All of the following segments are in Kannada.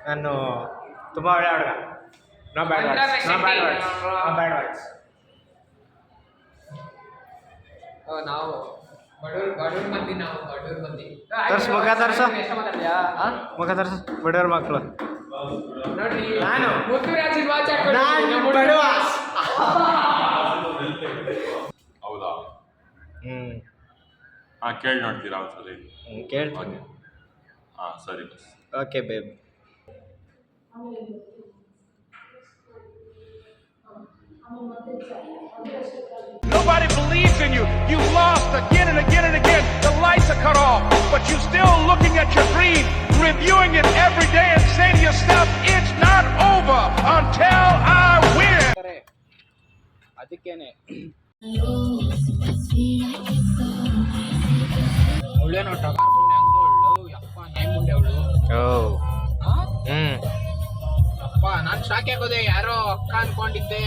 ನಾನು ತುಂಬಾ ಒಳ್ಳೆ ಹುಡುಗ. No bad words. ನಾವು ಬಡವ್ರ ಮಂದಿ ತರ್ಸು ಮುಖ ತರ್ಸು ಬಡವ್ರ ಮಕ್ಕಳು ನೋಡ್ರಿ. ನಾನು ಬಡವ. ಹೌದಾ? ಕೇಳಿ ನೋಡ್ತೀರಾ ಒಂದ್ಸಲಿ? ಕೇಳ್ತೀನಿ. ಸರಿ. Okay babe. Nobody believes in you. You've lost again and again and again. The lights are cut off, but you're still looking at your dream, reviewing it every day and saying to yourself, it's not over until I win. ಅದಕ್ಕೇನೆ ಅವಳೇನೋ ಟಗರ್ ಮುಂಡೆ ಹಂಗೋಳು ಯಪ್ಪ ನಾಯಿ ಮುಂಡೆ ಅವಳು. ಅಪ್ಪ ನಾನು ಶಾಕ್ ಆಗೋದೆ, ಯಾರೋ ಅಕ್ಕ ಅನ್ಕೊಂಡಿದ್ದೆ.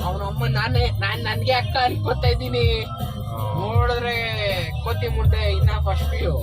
ಅವನಮ್ಮ ನಾನ್ ನನ್ಗೆ ಅಕ್ಕ ಅನ್ಕೋತಾ ಇದ್ದೀನಿ. ನೋಡಿದ್ರೆ ಕೋತಿ ಮುಂಡೆ ಇನ್ನ ಫಸ್ಟ್ ವ್ಯೂ.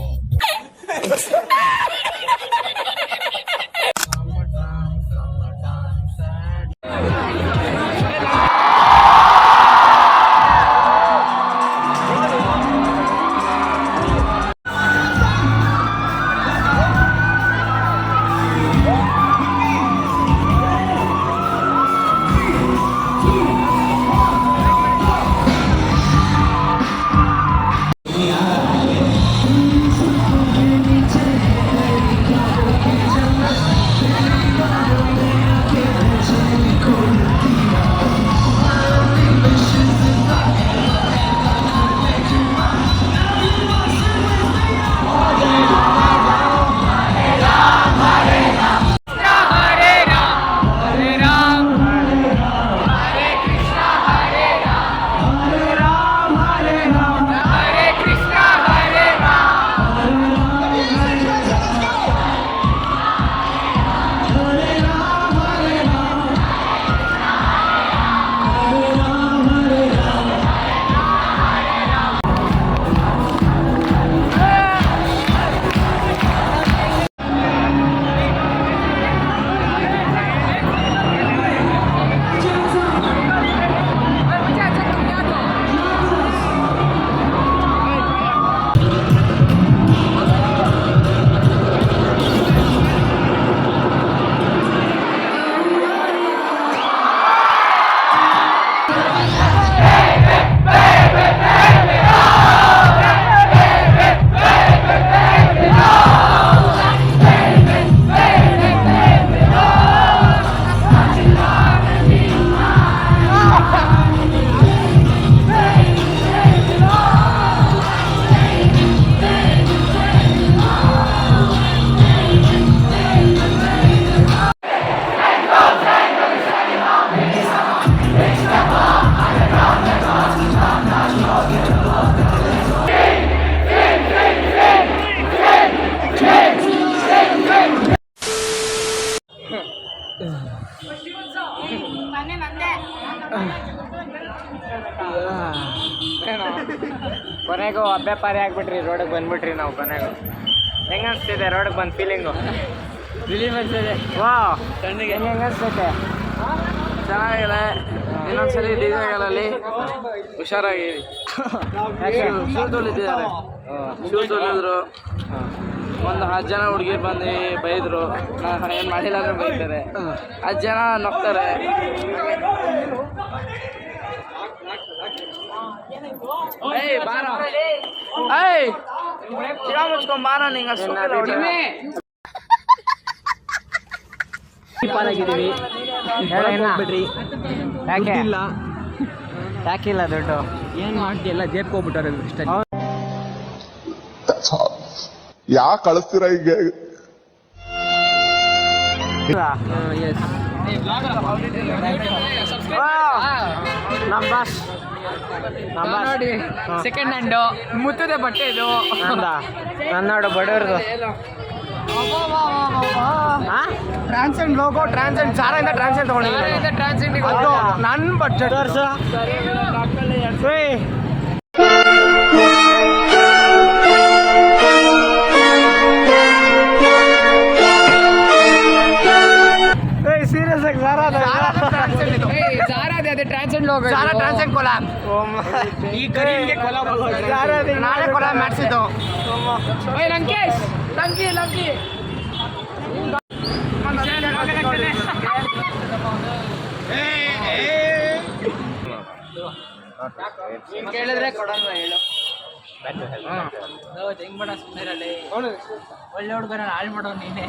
ಕೊನೆಗೂ ಹಬ್ಬೆ ಪಾರಿ ಆಗ್ಬಿಟ್ರಿ, ರೋಡಿಗೆ ಬಂದ್ಬಿಟ್ರಿ ನಾವು. ಕೊನೆಗೂ ಹೆಂಗೆ ಅನಿಸ್ತಿದೆ ರೋಡಿಗೆ ಬಂದು ಫೀಲಿಂಗು? ರಿಲೀಫ್ ಅನ್ಸಿದೆ. ವಾ ಹೆಂಗೆ ಅನಿಸ್ತೈತೆ? ಚೆನ್ನಾಗಿದೆ. ಇನ್ನೊಂದ್ಸಲಿ ಡಿಸೈಗಳಲ್ಲಿ ಹುಷಾರಾಗಿರಿ. ಶೂ ತೊಳಿತಿದ್ದಾರೆ, ಶೂ ತೊಳೆದ್ರು. ಒಂದು 10 ಜನ ಹುಡುಗಿರು ಬಂದು ಬೈದರು. ನಾನು ಏನು ಮಾಡಿಲ್ಲ ಅಂದ್ರೆ ಬೈತಾರೆ. 10 ಜನ ನಗ್ತಾರೆ. ಏಯ್ ಬಾರ, ಏಯ್ ಚಿರ ಮುಚ್ಕೊಂಡ್ ಬಾರ. ನಿಂಗೆ ಬಿಡ್ರಿ. ಯಾಕಿಲ್ಲ ದುಡ್ಡು? ಏನು ಮಾಡ್ತಿ, ಎಲ್ಲ ಜೇಬ್ಗೆ ಹೋಗ್ಬಿಟ್ಟಾರೆ ಇಷ್ಟ. ಯಾಕೆ ಕಳಿಸ್ತೀರಾ ಈಗ? ನಮ್ಮ ಬಾಸ್ ನೋಡಿ ಸೆಕೆಂಡ್ ಹ್ಯಾಂಡು ಮುತ್ತದೆ ಬಟ್ಟೆ ಇದು ನಾನು ನೋಡು ಬಡವ್ರದು ಟ್ರಾನ್ಸೆಂಡ್ ಲೋಗೋ ಟ್ರಾನ್ಸೆಂಡ್ ಸಾರಿಂದ ಟ್ರಾನ್ಸೆಂಡ್ ತಗೊಂಡಿದ್ದೀನಿ ಟ್ರಾನ್ಸಿಂಡಿಗೆ ಅದು ನನ್ನ ಬಡ್ಜೆಟ್ ವರ್ಷ ಸೀರಿಯಸ್ ಆಗಿ ಸಾರಾದೆ ಅದೇ transcend logo Sara transcend collab ಈ ಕರೀನ್ಗೆ ಕೊಲಾಬ್ ನಾಳೆ ಕೊಲಾಬ್ ಮಾಡಿಸಿದ್ದು ಲಂಕೇಶ್ ಲಂಕಿ ಕೇಳಿದ್ರೆ ಕೊಡಲ್ಲ ಹೇಳು ಹೆಂಗ್ ಮಾಡ ಸುಮ್ಮನೆ ಒಳ್ಳೆ ಹುಡುಗನ ಹಾಳು ಮಾಡೋ ನೀನೆ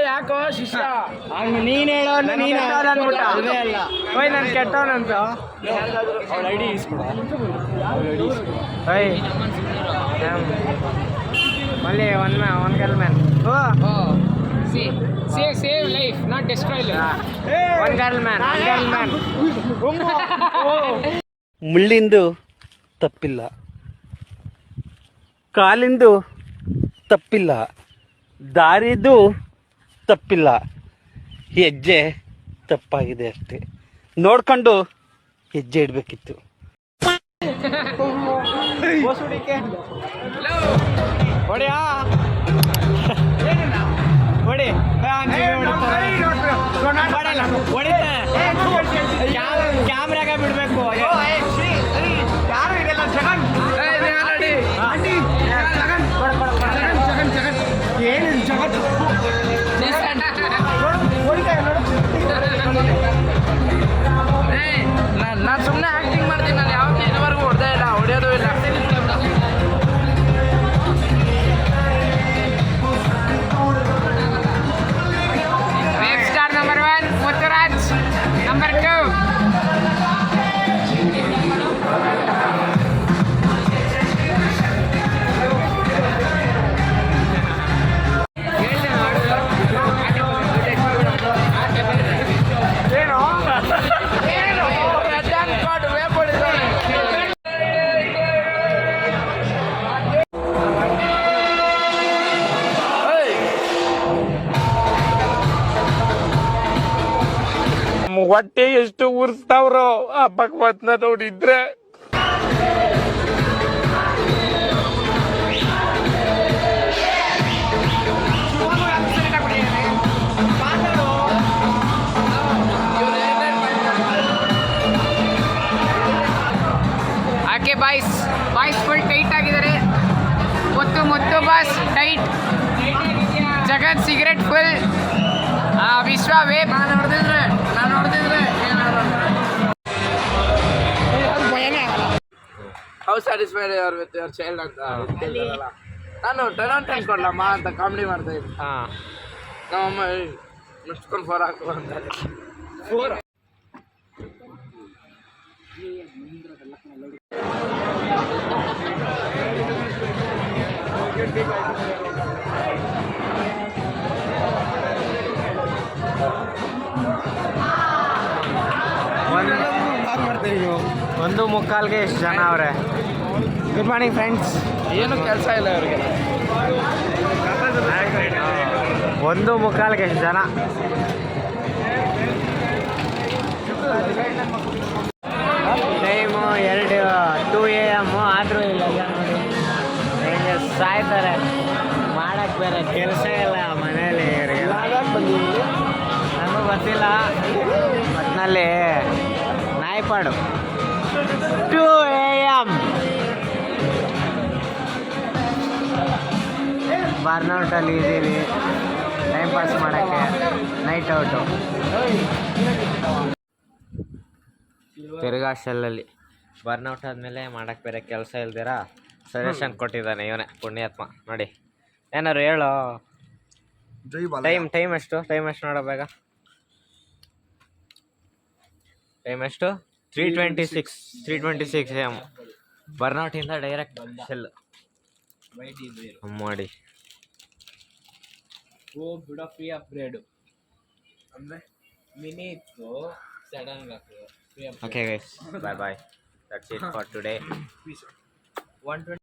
ಯಾಕೋ ಶಿಷ್ಯ ನೀನ್ ಹೇಳೋ ನೀನ್ ಅನ್ಬಿಟ್ಟ ಅಲ್ವೇ ಅಲ್ಲ ಓಯ್ ನಾನು ಕೆಟ್ಟವನಂತ ಅವಳ ಐಡಿ ಇಸ್ಕೊಡ ಓಯ್ Malli one girl man save life not destroy life one girl man ಮುಳ್ಳಿಂದು ತಪ್ಪಿಲ್ಲ, ಕಾಲಿಂದು ತಪ್ಪಿಲ್ಲ, ದಾರಿದು ತಪ್ಪಿಲ್ಲ, ಹೆಜ್ಜೆ ತಪ್ಪಾಗಿದೆ ಅಷ್ಟೇ. ನೋಡ್ಕೊಂಡು ಹೆಜ್ಜೆ ಇಡಬೇಕಿತ್ತು. ಹೊಡಿಯಾ ಹೊಡಿ ಕ್ಯಾಮ್ರಾಗ ಬಿಡ್ಬೇಕು ಯಾರು ಇದೆಲ್ಲ ಜಗನ್ ಏನಿದೆ ಜಗನ್ ನಾನು ಸುಮ್ಮನೆ ಆಕ್ಟಿಂಗ್ ಮಾಡ್ತೀನಿ. ನಾನು ಯಾವತ್ತೂ ಇದುವರೆಗೂ ಹೊಡೆದೇ ಇಲ್ಲ, ಹೊಡೆಯೋದು ಇಲ್ಲ. Wave star number 1 Muthuraj, number 2 ಹೊಟ್ಟೆ ಎಷ್ಟು ಉರ್ಸ್ತಾವ್ರೋ ಆ ಭಗವತ್ನ ನೋಡಿದ್ರೆ. ಆಕೆ ಬಾಯ್ಸ್ ಫುಲ್ ಟೈಟ್ ಆಗಿದ್ದಾರೆ. Muthu boss tight. Jagat cigarette full. Vishwa vape. ನಾನು ಹೊಡೆದಿದ್ರೆ how satisfied your with your child ಅಂತ ಕೇಳ್ತಾರಲ್ಲ. ನಾನು 10 on 10 ಕೊಡ್ಲಮ್ಮ ಅಂತ ಕಾಮಿಡಿ ಮಾಡ್ತಾ ಇದ್ದೆ. ನಮ್ಮಮ್ಮ ಮಿಸ್ಕೊಂಡು 4 ಹಾಕು ಅಂತಾರೆ. 4 1:45ಗೆ ಎಷ್ಟು ಜನ ಅವ್ರೆ? Good morning friends. ಏನು ಕೆಲಸ ಇಲ್ಲ ಅವ್ರಿಗೆ. 1:45ಗೆ ಎಷ್ಟು ಜನ? ಟೈಮು 2 AM ಆದರೂ ಇಲ್ಲ ನೋಡಿ ಹೆಂಗೆ ಸಾಯ್ತಾರೆ. ಮಾಡಕ್ಕೆ ಬೇರೆ ಕೆಲಸ ಇಲ್ಲ ಮನೇಲಿ ಇವರಿಗೆ. ನನಗೂ ಗೊತ್ತಿಲ್ಲ. ಒಟ್ಟಿನಲ್ಲಿ ನಾಯ್ಪಾಡು 2 AM ಬರ್ನೌಟಲ್ಲಿ ಇದ್ದೀವಿ ಟೈಮ್ ಪಾಸ್ ಮಾಡೋಕ್ಕೆ. ನೈಟ್ ಔಟು ತಿರ್ಗಾ ಶೆಲ್ಲಲ್ಲಿ ಬರ್ನೌಟ್ ಆದಮೇಲೆ ಮಾಡೋಕ್ಕೆ ಬೇರೆ ಕೆಲಸ ಇಲ್ದಿರ ಸಜೆಷನ್ ಕೊಟ್ಟಿದ್ದಾನೆ ಇವನೇ ಪುಣ್ಯಾತ್ಮ. ನೋಡಿ ಏನಾರು ಹೇಳೋ. ಟೈಮ್ ಎಷ್ಟು ನೋಡೋ ಬೇಗ. ಟೈಮ್ ಎಷ್ಟು? 3:26 AM. ಬರ್ನೌಟಿಂದ ಡೈರೆಕ್ಟ್ ಸೆಲ್ ಮಾಡಿ ಬಿಡೋ ಫ್ರೀ ಅಪ್ಗ್ರೇಡು ಅಂದರೆ ಮಿನಿ ಇತ್ತು sudden okay guys bye that's it for today. 120